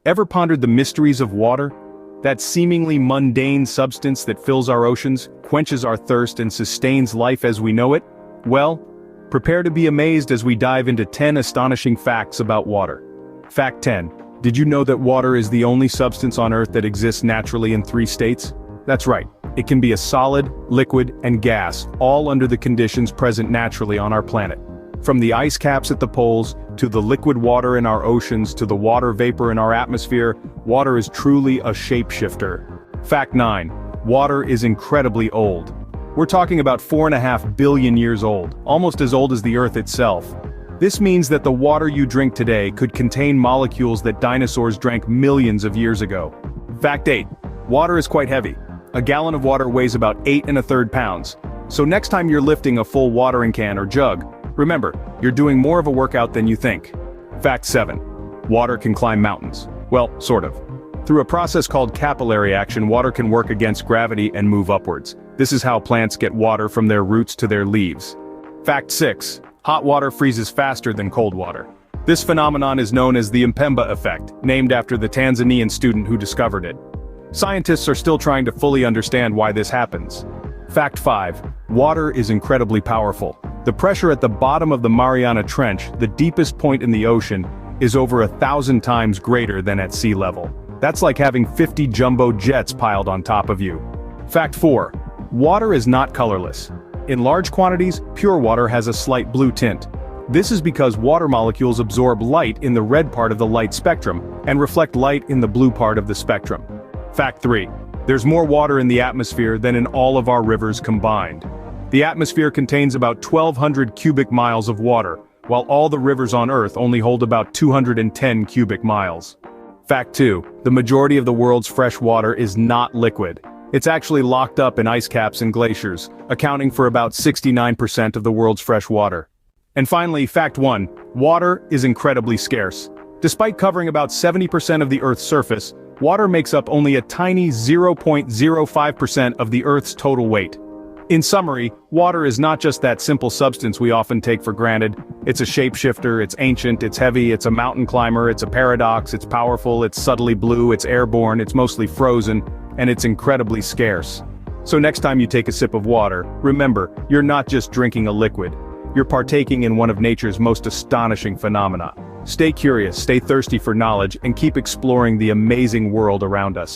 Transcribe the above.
Ever pondered the mysteries of water? That seemingly mundane substance that fills our oceans, quenches our thirst and sustains life as we know it? Well, prepare to be amazed as we dive into 10 astonishing facts about water. Fact 10. Did you know that water is the only substance on Earth that exists naturally in 3 states? That's right. It can be a solid, liquid, and gas, all under the conditions present naturally on our planet. From the ice caps at the poles, to the liquid water in our oceans, to the water vapor in our atmosphere, water is truly a shapeshifter. Fact 9. Water is incredibly old. We're talking about 4.5 billion years old, almost as old as the Earth itself. This means that the water you drink today could contain molecules that dinosaurs drank millions of years ago. Fact 8. Water is quite heavy. A gallon of water weighs about 8 1/3 pounds. So next time you're lifting a full watering can or jug, remember, you're doing more of a workout than you think. Fact 7. Water can climb mountains. Well, sort of. Through a process called capillary action, water can work against gravity and move upwards. This is how plants get water from their roots to their leaves. Fact 6. Hot water freezes faster than cold water. This phenomenon is known as the Mpemba effect, named after the Tanzanian student who discovered it. Scientists are still trying to fully understand why this happens. Fact 5. Water is incredibly powerful. The pressure at the bottom of the Mariana Trench, the deepest point in the ocean, is over 1,000 times greater than at sea level. That's like having 50 jumbo jets piled on top of you. Fact 4. Water is not colorless. In large quantities, pure water has a slight blue tint. This is because water molecules absorb light in the red part of the light spectrum, and reflect light in the blue part of the spectrum. Fact 3. There's more water in the atmosphere than in all of our rivers combined. The atmosphere contains about 1,200 cubic miles of water, while all the rivers on Earth only hold about 210 cubic miles. Fact 2. The majority of the world's fresh water is not liquid. It's actually locked up in ice caps and glaciers, accounting for about 69% of the world's fresh water. And finally, fact 1. Water is incredibly scarce. Despite covering about 70% of the Earth's surface, water makes up only a tiny 0.05% of the Earth's total weight. In summary, water is not just that simple substance we often take for granted. It's a shapeshifter, it's ancient, it's heavy, it's a mountain climber, it's a paradox, it's powerful, it's subtly blue, it's airborne, it's mostly frozen, and it's incredibly scarce. So next time you take a sip of water, remember, you're not just drinking a liquid. You're partaking in one of nature's most astonishing phenomena. Stay curious, stay thirsty for knowledge, and keep exploring the amazing world around us.